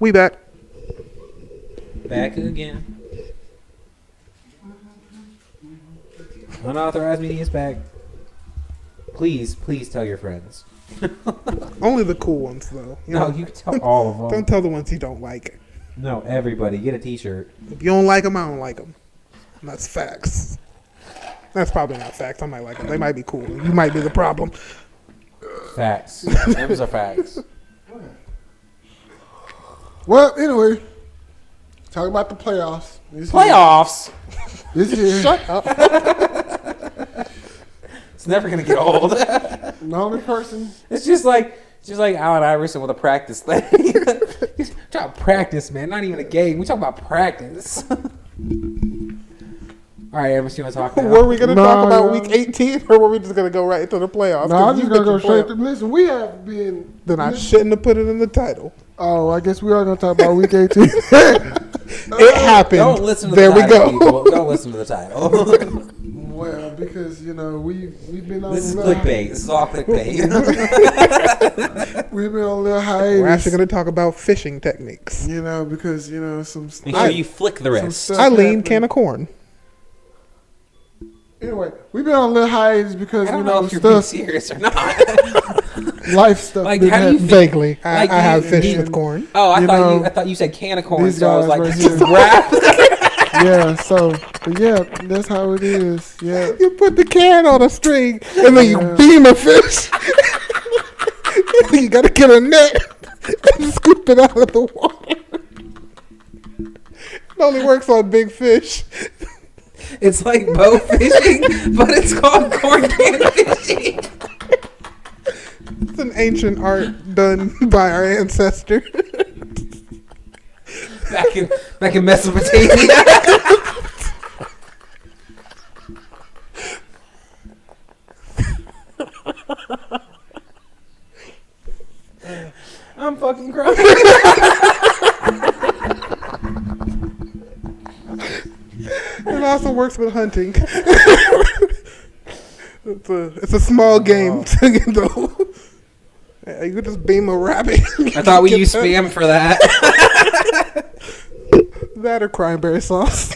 We back. Back again. Unauthorized media is back. Please tell your friends. Only the cool ones, though. You can tell all of them. Don't tell the ones you don't like. No, everybody. Get a t-shirt. If you don't like them, I don't like them. That's facts. That's probably not facts. I might like them. They might be cool. You might be the problem. Facts. Those are facts. Well, anyway, talk about the playoffs. Playoffs? This year. Shut up. It's never going to get old. The only person. It's just like Allen Iverson with a practice thing. Trying to practice, man. Not even a game. We talk about practice. All right, Emerson, you want to talk now? Were we going to talk about week 18 or were we just going to go right into the playoffs? No, I'm just going to go straight to listen. We have been. Then I shouldn't have put it in the title. Oh, I guess we are going to talk about week 18. It happened. Don't listen to there the title, we go. People. Don't listen to the title. Well, because, we've been on This is clickbait. This is all clickbait. We've been on a little hiatus. We're actually going to talk about fishing techniques. Because, some Make sure you flick the wrist. Eileen, can of corn. Anyway, we've been on a little hiatus because, I don't know if you're being stuff, serious or not. life stuff. Like, been how do you happening. Vaguely. Like, I have you- fish you- with corn. Oh, I thought you said can of corn. These So I was guys like, right this is here. rap. Yeah, but yeah, that's how it is. Yeah. You put the can on a string and then you beam a fish. You got to get a net and scoop it out of the water. It only works on big fish. It's like bow fishing, but it's called corn can fishing. It's an ancient art done by our ancestor. Back in Mesopotamia. I'm fucking crying. It also works with hunting. It's a small game, though. You could just beam a rabbit. I thought we used spam for that. That or cranberry sauce.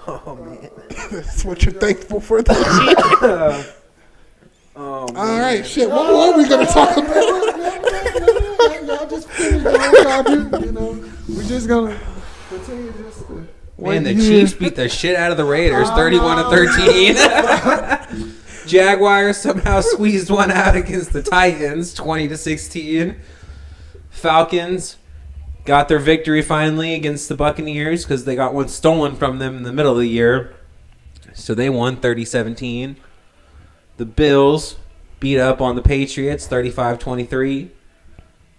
Oh man. That's what you're thankful for this year. Oh, All right, shit. What are we gonna talk about? Y'all just finished doing y'all do. We're just gonna continue just to Man, wait the here. Chiefs beat the shit out of the Raiders, 31-13. Jaguars somehow squeezed one out against the Titans, 20-16. Falcons got their victory finally against the Buccaneers because they got one stolen from them in the middle of the year. So they won 30-17. The Bills beat up on the Patriots, 35-23.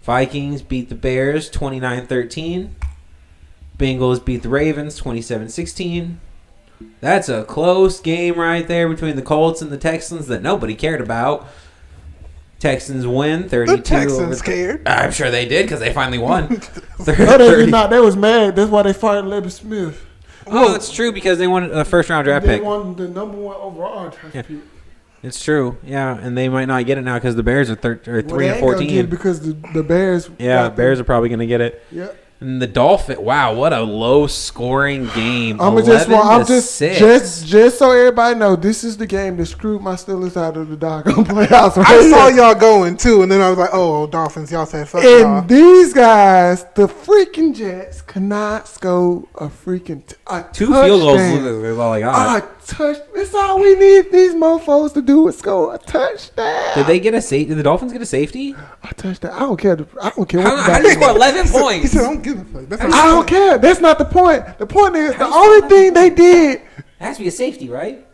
Vikings beat the Bears, 29-13. Bengals beat the Ravens 27-16. That's a close game right there between the Colts and the Texans that nobody cared about. Texans win 32. The Texans cared. I'm sure they did because they finally won. No, they did not. They was mad. That's why they fired Lebby Smith. Oh, that's true because they won a first round draft They pick. won the number one overall draft pick. It's true. Yeah, and they might not get it now because the Bears are 3 Well, and they ain't gonna 14. get it because the Bears. Yeah, got Bears are probably going to get it. Yeah. And the Dolphins, wow, what a low scoring game. I'm just so everybody know, this is the game that screwed my Steelers out of the doggone playoffs. Right? I saw y'all going too, and then I was like, "Oh, Dolphins!" Y'all said, "Fuck y'all." And these guys, the freaking Jets, cannot score a freaking Two field goals is all I got. That's all we need these mofos to do is score a touchdown. Did they get a safety? Did the Dolphins get a safety? A touchdown. I don't care. I don't care How what did they score 11 points? He said, "I don't give a fuck." That's I don't care. That's not the point. The point is the only thing they did. It has to be a safety, right?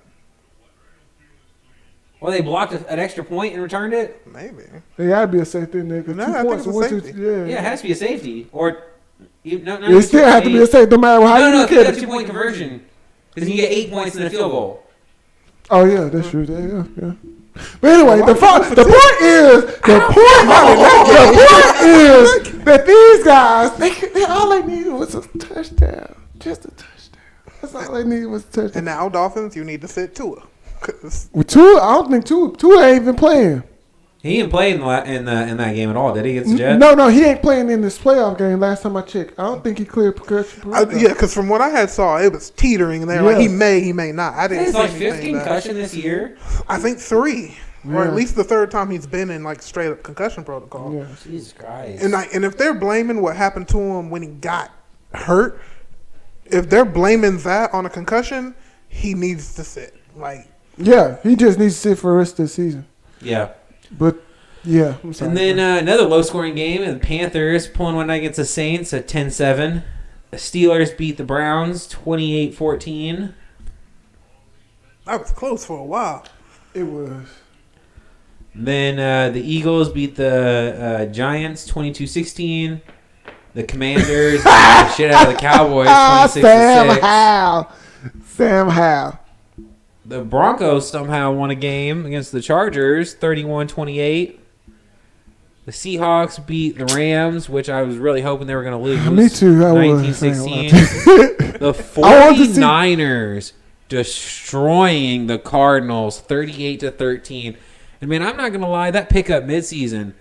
Or they blocked an extra point and returned it? Maybe. There gotta be a safety in there. 'Cause No, 2 I think points. it's a One, two, safety. yeah. Yeah, it has to be a safety. Or no, It still have to be a safety, no matter how you No, look if you at got a it. 2-point conversion. Because you get 8 points in a field goal. Oh yeah, that's true. Yeah. But anyway, the point is that these guys, they all they needed was a touchdown, just a touchdown. That's all they needed was a touchdown. And now, Dolphins, you need to sit Tua. 'Cause With Tua, I don't think Tua ain't even playing. He didn't play in that game at all, did he? Against the Jets? No, he ain't playing in this playoff game. Last time I checked, I don't think he cleared concussion. Yeah, because from what I had saw, it was teetering, and they're like, he may not. I didn't It's see like fifth anything concussion this year. I think 3, or Yeah. at least the 3rd time he's been in like straight up concussion protocol. Yeah. Jesus Christ. And if they're blaming what happened to him when he got hurt, if they're blaming that on a concussion, he needs to sit. Like, Yeah, he just needs to sit for the rest of the season. Yeah. But yeah, I'm sorry. And then another low-scoring game, the Panthers pulling one night against the Saints at 10-7. The Steelers beat the Browns 28-14. that was close for a while. it was. Then the Eagles beat the Giants 22-16. The Commanders beat the shit out of the Cowboys 26-6. Sam Howell. The Broncos somehow won a game against the Chargers 31-28. The Seahawks beat the Rams, which I was really hoping they were going to lose. Me too. I was. 19-16. The I wanted to see- 49ers destroying the Cardinals 38-13. And man, I'm not going to lie, that pickup midseason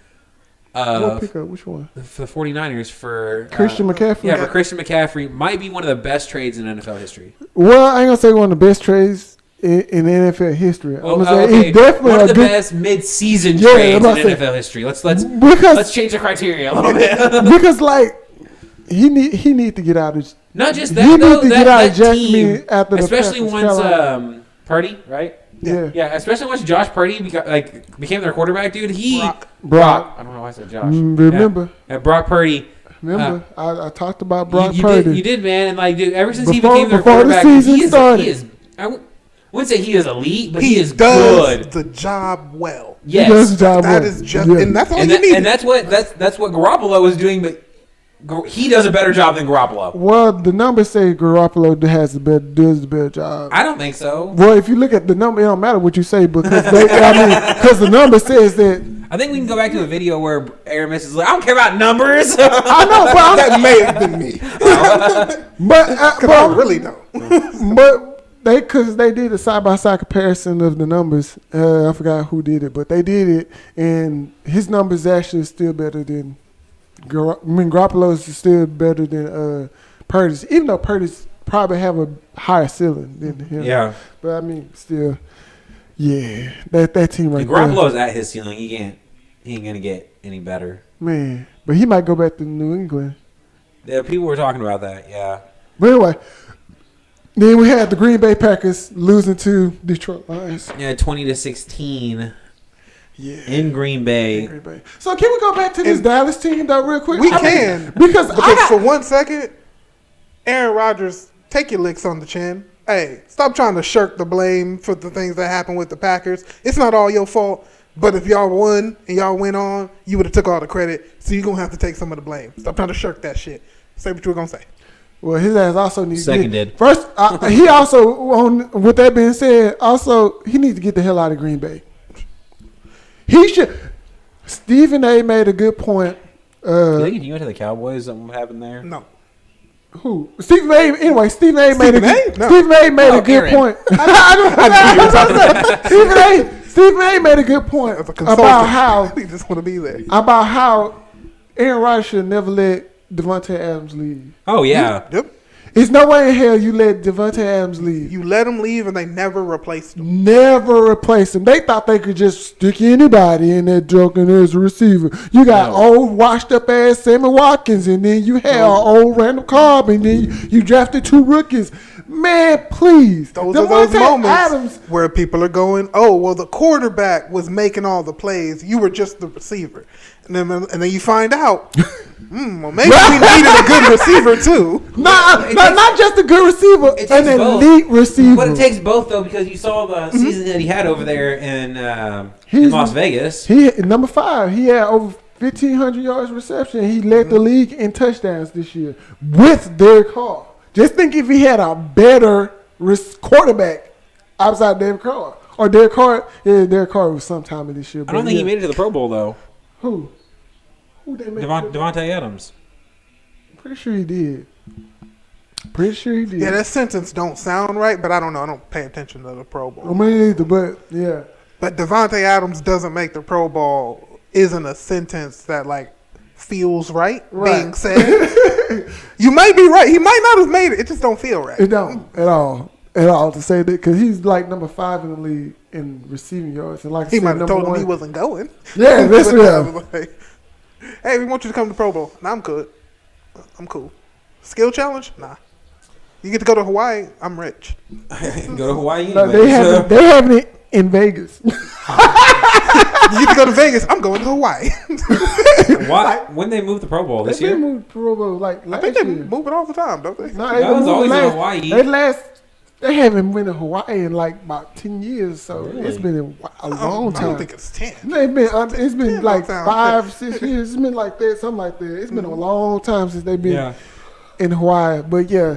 What pickup? Which one? for the 49ers for Christian McCaffrey? Yeah, for Christian McCaffrey might be one of the best trades in NFL history. Well, I ain't gonna say one of the best trades in NFL history. I'm gonna say okay. he's definitely one a of the good best mid-season Yeah, trades I'm in about to say- NFL history. Let's because change the criteria a little bit. because like he need to get out of Not just He that, need though. to That, get out of that Jacksonville team, after the especially Panthers, once Carolina. Purdy, right? yeah. Yeah, especially once Josh Purdy became their quarterback, dude. Brock. I don't know why I said Josh. Remember, Yeah, Brock Purdy. I talked about Brock you Purdy. did, man. And like, dude, ever since Before- he became their before the quarterback, season he is. started. He is. Wouldn't say he is elite, but he is does good. the job well. Yes, He does the job That well. is just, Yeah. and that's all and, you that, need. and that's what Garoppolo was doing, but he does a better job than Garoppolo. Well, the numbers say Garoppolo does the better job. I don't think so. Well, if you look at the number, it don't matter what you say because because the number says that. I think we can go back to a video where Aramis is like, I don't care about numbers. I know, but that may have been me. but I really don't. But because they did a side by side comparison of the numbers. I forgot who did it, but they did it, and his numbers actually still better than. Garoppolo's is still better than Purdy's, even though Purdy's probably have a higher ceiling than him. Yeah. But I mean, still, yeah, that team right If there, Garoppolo's at his ceiling. He ain't gonna get any better. man. But he might go back to New England. Yeah, people were talking about that. Yeah. But anyway, then we had the Green Bay Packers losing to Detroit Lions. Yeah, 20-16 Yeah. in Green Bay. Green Bay. So can we go back to this Dallas team though, real quick? We can. because For 1 second, Aaron Rodgers, take your licks on the chin. Hey, stop trying to shirk the blame for the things that happened with the Packers. It's not all your fault. But if y'all won and y'all went on, you would have took all the credit. So you're going to have to take some of the blame. Stop trying to shirk that shit. Say what you were going to say. well, his ass also needs Seconded. First, he also on. With that being said, also he needs to get the hell out of Green Bay. He should. Stephen A. made a good point. You think if you went to the Cowboys, something would happen there? No. Who? Stephen A. Anyway, Stephen A. made a Stephen A? No. Stephen A. made Oh, a good Aaron. point. Stephen A. made a good point As a consultant, about how he just want to be there. Aaron Rodgers should never let Devontae Adams leave. Oh yeah. Yep. There's no way in hell you let Devontae Adams leave. You let him leave and they never replaced him. Never replace him. They thought they could just stick anybody in that joking as a receiver. You got old washed up ass Sammy Watkins, and then you had old Randall Cobb, and then you drafted 2 rookies. Man, please. Those are those Devontae moments Adams. where people are going, oh, well, the quarterback was making all the plays. You were just the receiver. And then you find out, well, maybe we needed a good receiver too. Not just a good receiver, It an takes both. elite receiver. But it takes both though, because you saw the season that he had over there in He's- Las Vegas. He number 5. He had over 1,500 yards reception. He led the league in touchdowns this year with Derek Carr. Just think if he had a better quarterback outside Derek Carr. Or Derek Carr. Yeah, Derek Carr was sometime in this year. I don't think he made it to the Pro Bowl though. Who? Who they made? Devontae Adams. Pretty sure he did. Pretty sure he did. Yeah, that sentence don't sound right, but I don't know. I don't pay attention to the Pro I Bowl. mean, either, but yeah. But Devontae Adams doesn't make the Pro Bowl isn't a sentence that like feels right, being said. You might be right. He might not have made it. It just don't feel right. It don't at all. At all to say that because he's like number 5 in the league in receiving yards, and like He I said, might have told him one, he wasn't going. Yeah, that's real. Like, hey, we want you to come to Pro Bowl. Nah, I'm good. I'm cool. Skill challenge? Nah. You get to go to Hawaii. I'm rich. Go to Hawaii. No, Anyway, they having it in Vegas. You get to go to Vegas. I'm going to Hawaii. Why? When they moved the Pro Bowl this They year? moved Pro Bowl like I last think they year. move it all the time, don't they? No, That was moved always in last- Hawaii. They haven't been to Hawaii in like about 10 years, so Really? it's been a long I time. don't think it's 10. It's been Yeah, like long time. 5, 6 years. It's been like that, something like that. It's been a long time since they've been Yeah. in Hawaii. But yeah,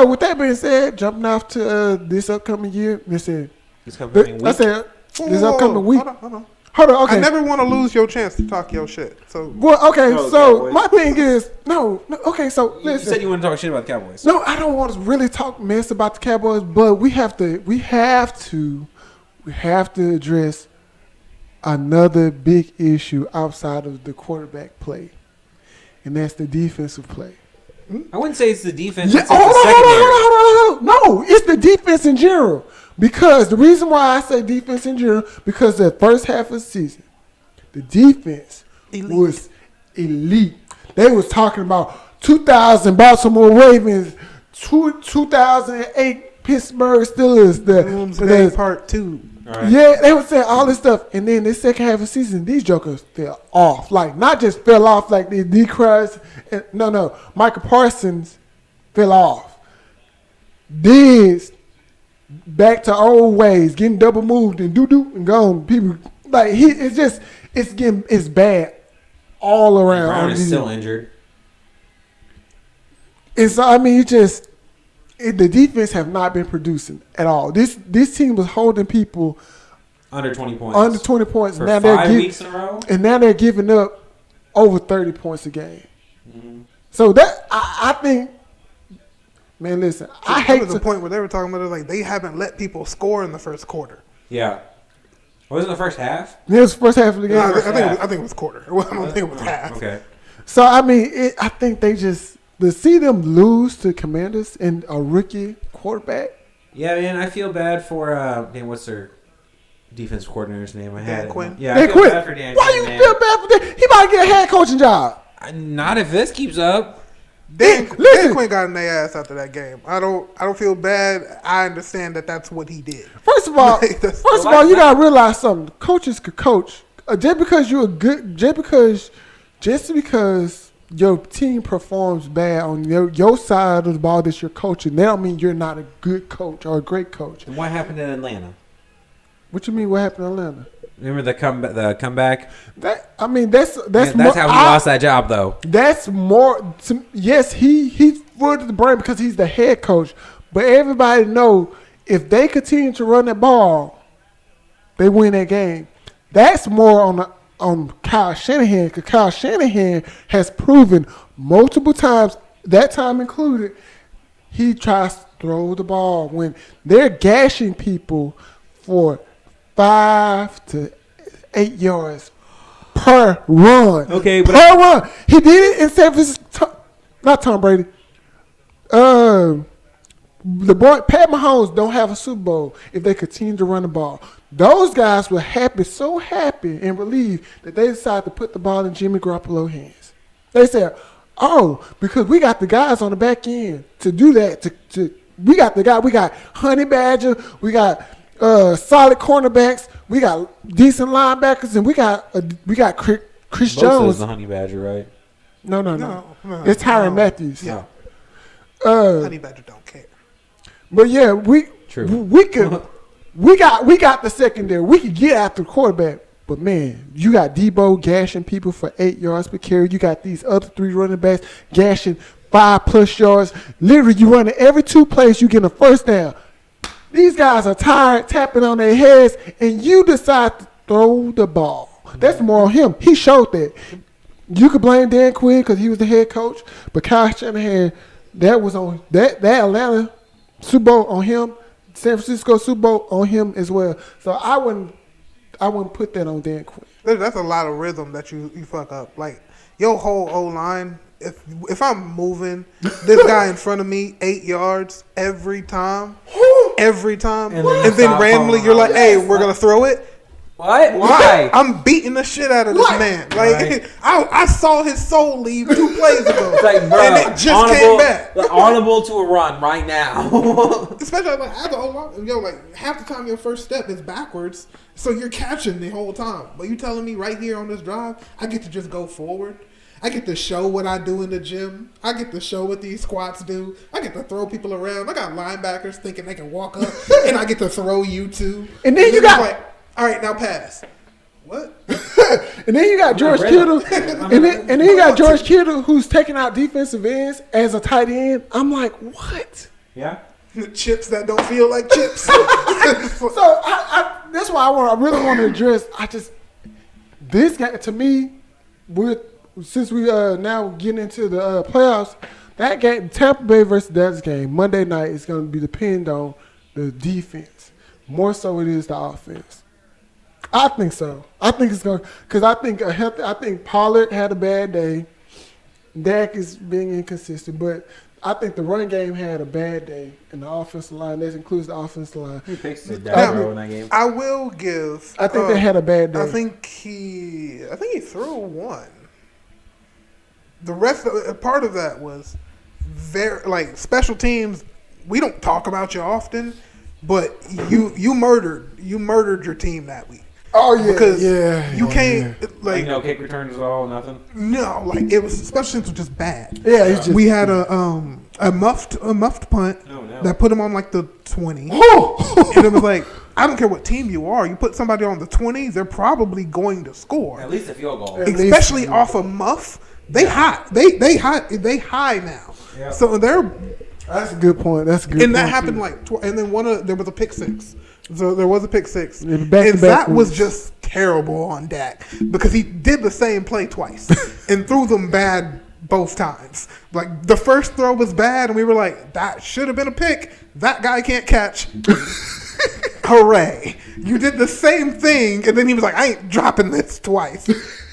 with that being said, jumping off to this upcoming year, listen, This coming I week. said this Whoa, upcoming week. Hold on. Hold on, okay. I never want to lose your chance to talk your shit. So Well, okay, No, so Cowboys. my thing is okay, so You listen. said you want to talk shit about the Cowboys. No, I don't want to really talk mess about the Cowboys, but we have to address another big issue outside of the quarterback play, and that's the defensive play. I wouldn't say it's the defense. Yeah, It's like the secondary. hold on. No, it's the defense in general. Because the reason why I say defense in general, because the first half of the season, the defense was elite. They was talking about 2000 Baltimore Ravens, 2008 Pittsburgh Steelers. Doomsday Part 2. All right. Yeah, they were saying all this stuff, and then the second half of the season, these jokers fell off. Like, not just fell off like they decreased. No, Michael Parsons fell off. Diz back to old ways, getting double moved and doo and gone. People like it's bad all around. Brown on is these- still injured. And so I mean, the defense have not been producing at all. This team was holding people Under 20 points. under 20 points. For now 5 weeks in a row? and now they're giving up over 30 points a game. Mm-hmm. So that I think, man, listen, I hate the to. point where they were talking about it, like they haven't let people score in the first quarter. Yeah. Wasn't it the first half? It was the first half of the game. I half. think it was quarter. Well, I don't think it was half. Okay. So I mean, I think they just to see them lose to Commanders and a rookie quarterback. Yeah, man, I feel bad for what's their defense coordinator's name? I had Dan it. Quinn? Yeah, Dan I feel Quinn. bad for Dan Why Quinn, you man. feel bad for that? He might get a head coaching job. Not if this keeps up. Dan Listen. Quinn got in their ass after that game. I don't feel bad. I understand that that's what he did. First of all, Like, that's- you gotta realize something. Coaches could coach. Just because your team performs bad on your side of the ball that you're coaching, that don't mean you're not a good coach or a great coach. And what happened in Atlanta? What you mean? What happened in Atlanta? Remember the comeback? That's Man, more, that's how he lost that job, though. That's more. Yes, he's footed the brain because he's the head coach. But everybody know if they continue to run the ball, they win that game. That's more on Kyle Shanahan because Kyle Shanahan has proven multiple times, that time included, he tries to throw the ball when they're gashing people for 5 to 8 yards per run. Okay, but per run. He did it in San Francisco. Not Tom Brady. The boy Pat Mahomes don't have a Super Bowl if they continue to run the ball. Those guys were so happy and relieved that they decided to put the ball in Jimmy Garoppolo's hands. They said, "Oh, because we got the guys on the back end to do that. We got Honey Badger, we got solid cornerbacks, we got decent linebackers, and we got Chris Bosa Jones." is the Honey Badger, right? No. No, It's Tyrann no. Matthews. Yeah. Uh, Honey Badger don't care. But yeah, we got the secondary. We could get after the quarterback. But man, you got Debo gashing people for 8 yards per carry. You got these other 3 running backs gashing 5+ yards. Literally, you running every 2 plays, you get a first down. These guys are tired, tapping on their heads, and you decide to throw the ball. That's more on him. He showed that. You could blame Dan Quinn because he was the head coach, but Kyle Shanahan, that was on that Atlanta Super Bowl on him, San Francisco Super Bowl on him as well. So I wouldn't I wouldn't put that on Dan Quinn. That's a lot of rhythm that you fuck up. Like your whole O line. If I'm moving this guy in front of me 8 yards every time, and then randomly you're like, "Hey, we're gonna throw it." What? Why? I'm beating the shit out of this man. Like Right. I saw his soul leave 2 plays ago, It's like, bro, and it just came back. Audible to a run right now. Especially like as an O-line, like half the time your first step is backwards, so you're catching the whole time. But you telling me right here on this drive, I get to just go forward. I get to show what I do in the gym. I get to show what these squats do. I get to throw people around. I got linebackers thinking they can walk up, and I get to throw you too. And then you it's got- like, all right, now pass. What? And then you got George Kittle, and then you got George Kittle who's taking out defensive ends as a tight end. I'm like, what? Yeah. Chips that don't feel like chips. So that's why I really want to address. This guy to me, since we now getting into the playoffs, that game Tampa Bay versus Dallas game Monday night is going to be depend on the defense more so it is the offense. I think so. I think it's going because I think Pollard had a bad day. Dak is being inconsistent, but I think the running game had a bad day, and the offensive line, that includes the offensive line. Who picks the Now, in that game? I will give. I think they had a bad day. I think he threw one. The rest of part of that was very like special teams. We don't talk about you often, but you murdered your team that week. Oh yeah, Because you can't like no kick returns at all, nothing. no like it was special teams was just bad. Yeah, it's just We had a muffed punt Oh, no. that put him on like the 20. Oh! And it was like, I don't care what team you are. You put somebody on the 20s, they're probably going to score. At least a field goal. At least- Especially off a muff. They hot. They high now. Yeah. So they're That's a good point. That's a good. and that point, happened too. like and then there was a pick six. So there was a pick six. Yeah, back-to-back and that was weeks. just terrible on Dak because he did the same play twice and threw them bad both times. Like the first throw was bad and we were like, that should have been a pick. That guy can't catch. Hooray. You did the same thing and then he was like, I ain't dropping this twice.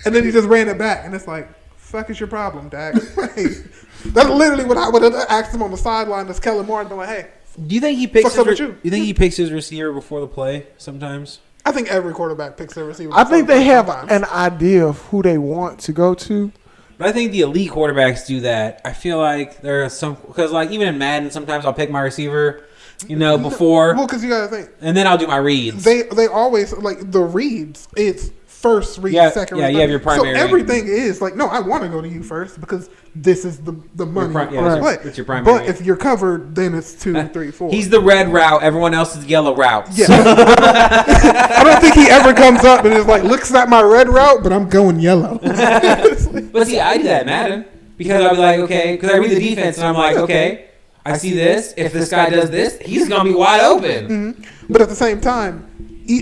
And then he just ran it back and it's like, fuck is your problem, Dak? That's literally what I would have asked him on the sideline as Kellen Moore and been like, hey, Do you think he picks? What's up with you? You think he picks his receiver before the play sometimes? I think every quarterback picks their receiver. I think they have sometimes. an idea of who they want to go to. But I think the elite quarterbacks do that. I feel like there are some because like even in Madden, sometimes I'll pick my receiver, before, Well, because you got to think and then I'll do my reads. they always like the reads. It's first read, Yeah, second yeah, read. you have your primary So read. everything is like, no, I want to go to you first because this is the money pri- yeah, on that's the play. your- that's your primary. But if you're covered, then it's 2, 3, 4. He's the red route. Everyone else is the yellow route. Yeah. I don't think he ever comes up and is like, looks at my red route, but I'm going yellow. But see, I do that in Madden because I'll be like, okay, because I read the defense and I'm like, okay, I see this. If this guy does this, he's gonna be wide open. But at the same time,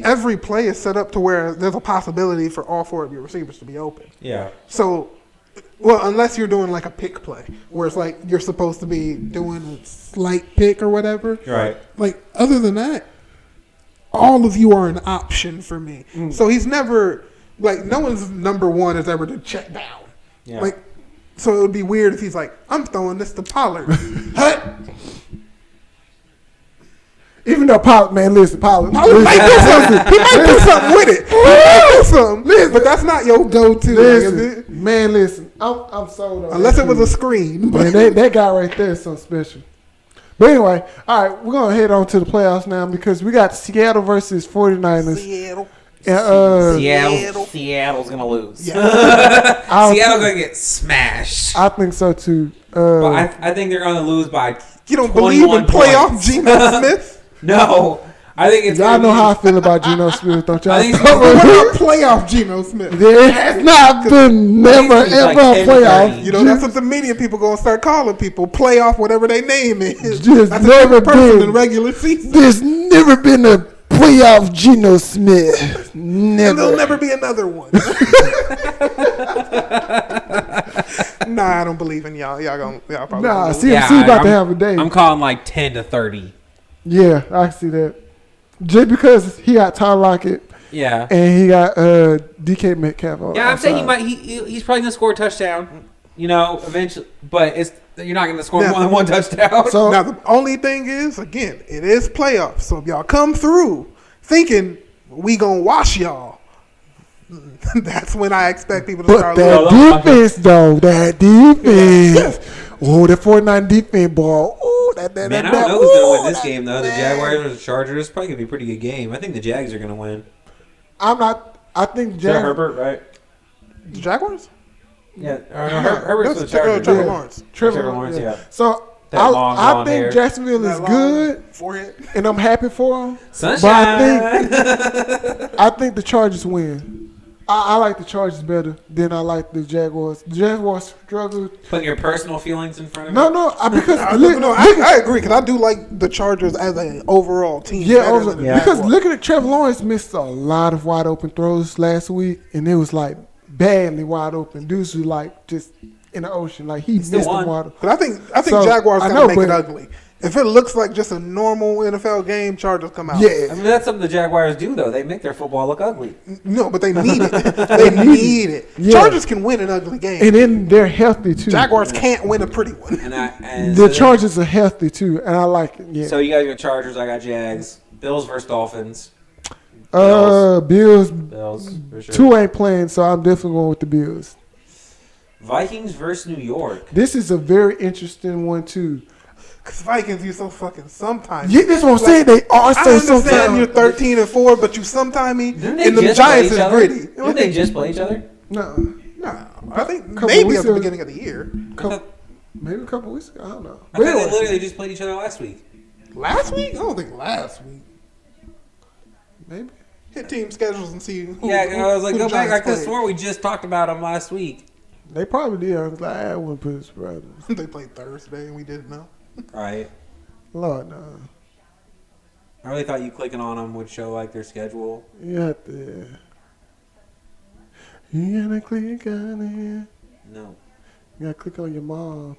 every play is set up to where there's a possibility for all 4 of your receivers to be open. Yeah. So, well, unless you're doing like a pick play, where it's like you're supposed to be doing slight pick or whatever. Right. Like, other than that, all of you are an option for me. So he's never, like, no one's number one is ever to check down. Yeah. Like, so it would be weird if he's like, I'm throwing this to Pollard. Hut. Even though Pollard, man, listen, Pollard Pollard might do something. He might do something with it. He might do something. But that's not your go-to. Listen, man, listen. I'm sold on Unless that it was a shit. screen. Man, that guy right there is something special. But anyway, all right, we're going to head on to the playoffs now because we got Seattle versus 49ers. Seattle. And, Seattle's gonna lose. Yeah. Seattle gonna get smashed. I think so too. But I think they're gonna lose by. You don't believe in 21 playoff points. Geno Smith? No, I think it's. y'all gonna know be- how I feel about Geno Smith, don't y'all? I think- What about playoff Geno Smith? There has not been never he's like ever a 10-30. playoff. You know, that's what the media people gonna start calling people. Playoff, whatever their name is. Just That's a never different person been. in regular season. There's never been a playoff Geno Smith. And there'll Never. never be another one. Nah, I don't believe in y'all. Y'all probably Nah, lose. CMC Yeah, about to I'm- have a day. I'm calling like 10-30. Yeah, I see that. Just because he got Tyler Lockett Yeah. and he got DK Metcalf. Yeah, I'm saying outside. he's probably gonna score a touchdown. You know, eventually, but you're not gonna score Now- more than one touchdown. So Now the only thing is, again, it is playoffs. So if y'all come through thinking we gonna wash y'all, that's when I expect people to but start that losing. defense, though, that defense. Oh, the 49 defense ball. Oh, that. Man, I don't know who's gonna win this game though. The Jaguars or the Chargers? Probably gonna be a pretty good game. I think the Jags are gonna win. I'm not. I think Is that Jack. Herbert, right? The Jaguars? Yeah, Herbert's for the That's Chargers. Trevor Yeah. Lawrence. Trevor Lawrence, yeah. So That long I blonde think hair. Jacksonville is That long good, forehead. and I'm happy for them. Sunshine. I think the Chargers win. I like the Chargers better than I like the Jaguars. The Jaguars struggled. Putting your personal feelings in front of No, it. no, because I agree because I do like the Chargers as an overall team. yeah, better than the Yeah. because Jaguars. looking at Trevor Lawrence missed a lot of wide open throws last week, and it was like badly wide open. Dudes were like just in the ocean, like he still missed them won. wide. But I think So, Jaguars I gotta know, make it but- ugly. If it looks like just a normal NFL game, Chargers come out. I Yeah, mean, that's something the Jaguars do, though. They make their football look ugly. No, but they need it. They need it. Yeah. Chargers can win an ugly game. and then they're healthy too. Jaguars can't win a pretty one. And The so Chargers are healthy too, and I like it. Yeah. So you guys got Chargers. I got Jags. Bills versus Dolphins. Bills. Bills for sure. Two ain't playing, so I'm definitely going with the Bills. Vikings versus New York. This is a very interesting one too. Because Vikings, you so fucking sometimes. Yeah, that's what I'm saying. They are I so understand you're sometimes. 13-4, but you sometime me, Didn't they and the just play Giants each is other? gritty. Didn't they just play each other? No, No, I think Couple maybe weeks at the ago- beginning of the year. maybe a couple weeks ago. I don't know. I thought they Anyway, literally just played each other last week. Last week? I don't think last week. maybe. Hit team schedules and see who. Yeah, I was like, who go the back. I Giants could have played. sworn we just talked about them last week. They probably did. I was like, I wouldn't put it surprise me. They played Thursday and we didn't know. Right. Lord, no. I really thought you clicking on them would show like their schedule. You have to. You gotta click on it. No. You gotta click on your mom.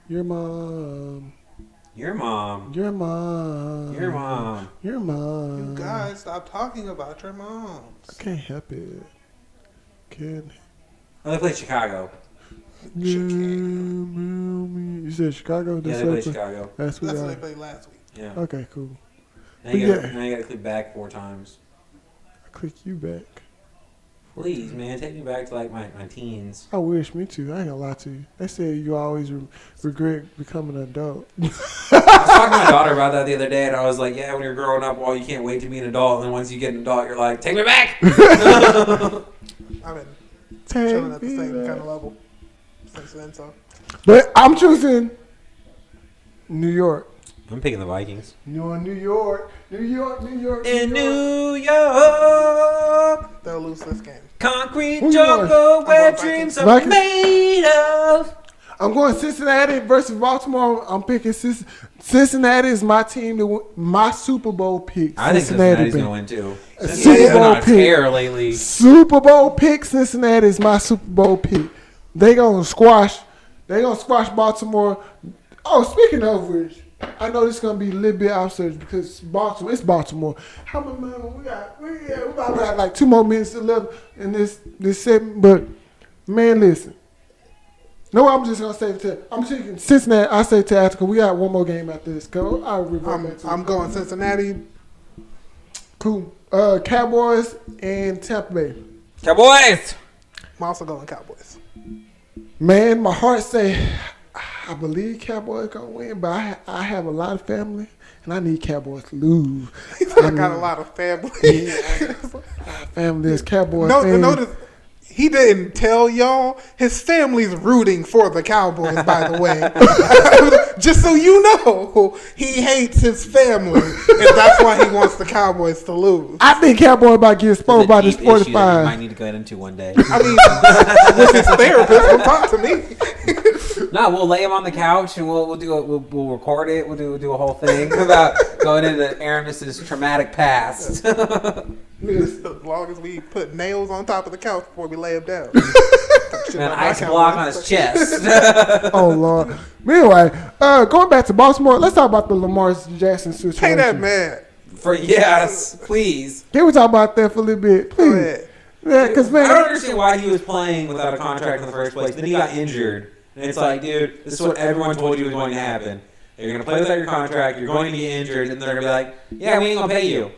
Your mom. Your mom. Your mom. Your mom. Your mom. You guys, stop talking about your moms. I can't help it. Can't. Oh, they played Chicago. You said Chicago? Yeah, That's they what played they- Chicago. That's what That's what I- they played last week. Yeah. Okay, cool. Now you, gotta, Yeah. now you gotta click back 4 times. I click you back. Please, man, take me back to like my teens. I wish, me too. I ain't gonna lie to you. They say you always regret becoming an adult. I was talking to my daughter about that the other day, and I was like, "Yeah, when you're growing up, well, you can't wait to be an adult, and then once you get an adult, you're like, take me back." I've been chilling at the Take me same back. kind of level since then. So But I'm choosing New York. I'm picking the Vikings. New York. New York. New York. In New York. New York, they'll lose this game. concrete Who you jungle where I'm going dreams Vikings. are Vikings. made of. I'm going Cincinnati versus Baltimore. I'm picking Cincinnati is my team to win, my Super Bowl pick. I think Cincinnati's pick. gonna win too. A Cincinnati's Super been Bowl on a pick. tear lately. Super Bowl pick. Cincinnati is my Super Bowl pick. They gonna squash. They gonna squash Baltimore. Oh, speaking of which, I know this is gonna be a little bit outside because Baltimore. It's Baltimore. How many minutes we got? We about got like 2 more minutes left in this segment. But man, listen. No, I'm just gonna say it to. I'm taking Cincinnati. I say to Africa. We got one more game after this. Go. I'll revert back to I'm going Cincinnati. cool. Cowboys and Tampa Bay. Cowboys. I'm also going Cowboys. Man, my heart say I believe Cowboys gonna win, but I have a lot of family and I need Cowboys to lose. I got a lot of family. Family is Cowboys. No, fans. notice he didn't tell y'all his family's rooting for the Cowboys. By the way, just so you know, he hates his family, and that's why he wants the Cowboys to lose. I think Cowboys about to get exposed by this Deep issue that you might 45. need to get into one day. I mean, with his therapist, don't talk to me. No, we'll lay him on the couch and we'll do it. We'll record it. We'll do a whole thing about going into Aramis's traumatic past. As long as we put nails on top of the couch before we lay him down. An ice block on his chest. Oh Lord. But anyway, going back to Baltimore, let's talk about the Lamar Jackson situation. Pay that man Yes, please. Can we talk about that for a little bit, Go please? ahead. Yeah, because I don't man, understand why he was playing without a contract in the first place. Then he got injured. And it's like, dude, this is what everyone told you was going to happen. You're going to play without your contract, you're going to get injured, and they're going to be like, yeah, we ain't going to pay you.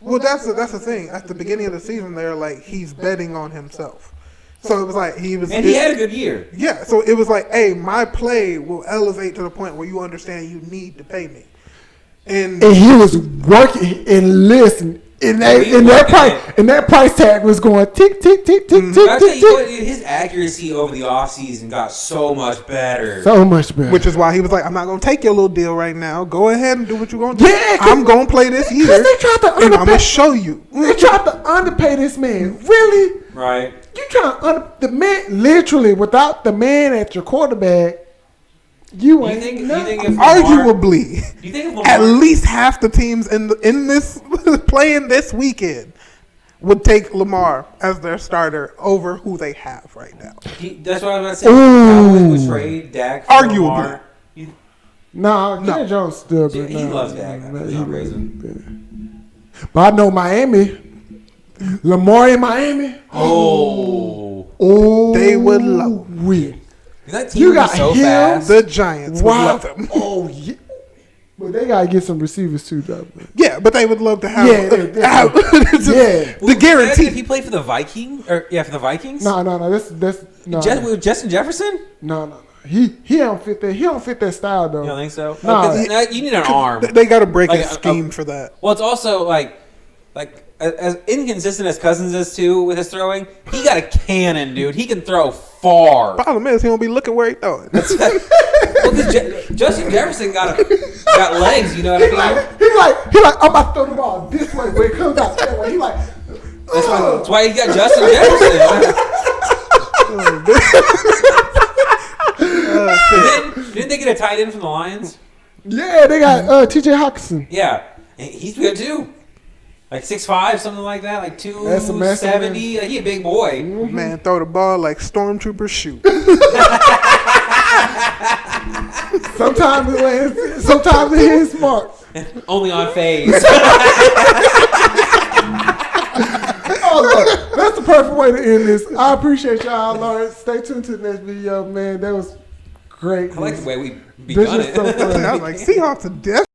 Well, that's the thing. At the beginning of the season, they're like, he's betting on himself. So it was like he was. And he had a good year. Yeah, so it was like, hey, my play will elevate to the point where you understand you need to pay me. And he was working and listening. And that price tag was going tick, tick, tick, tick, tick, I tell tick, you what, tick. dude, his accuracy over the offseason got so much better. So much better. which is why he was like, I'm not going to take your little deal right now. Go ahead and do what you're going to do. Yeah, 'cause- I'm going to play this year. Because they tried to and I'm underpay. going to show you. They tried to underpay this man. Really? Right. You trying to the man literally without the man at your quarterback? You ain't You think nothing. if Lamar, Arguably, do you think if Lamar, at least half the teams in this playing this weekend would take Lamar as their starter over who they have right now. that's what I was about to say. Cowboys would trade Dak for Arguably. Lamar. Nah, No. Jerry Jones still. He loves Dak for some reason. But I know Miami. Lamar in Miami. Oh. Oh, They would love him. we. That team You would be got so him. fast. The Giants would Wow. love him. Oh yeah. But they gotta get some receivers too, though. Yeah, but they would love to have, Yeah, they- have yeah. the If guarantee. he played for the Vikings, for the Vikings, No. That's no. With Justin Jefferson. No. He don't fit that. He don't fit that style though. You don't think so? Nah. Oh, 'cause you need an arm. They got to break Like a scheme for that. Well, it's also like as inconsistent as Cousins is too with his throwing. He got a cannon, dude. He can throw far. Problem is, he don't be looking where he throwing. Well, 'cause Justin Jefferson got legs. You know what I mean? He like I'm about to throw the ball this way, but it comes out that way. He like. That's why he got Justin Jefferson. Didn't they get a tight end from the Lions? Yeah, they got T.J. Hawkinson. Yeah, and he's good too. Like 6'5", something like that. Like That's a mess, 270. Like, he a big boy. Man, throw the ball like stormtroopers shoot. Sometimes it lands. Sometimes it hits mark. Only on phase. Oh, look, that's the perfect way to end this. I appreciate y'all, Lord. Stay tuned to the next video, man. That was great. I like the way we This begun is it. so funny. I was like, Seahawks are definitely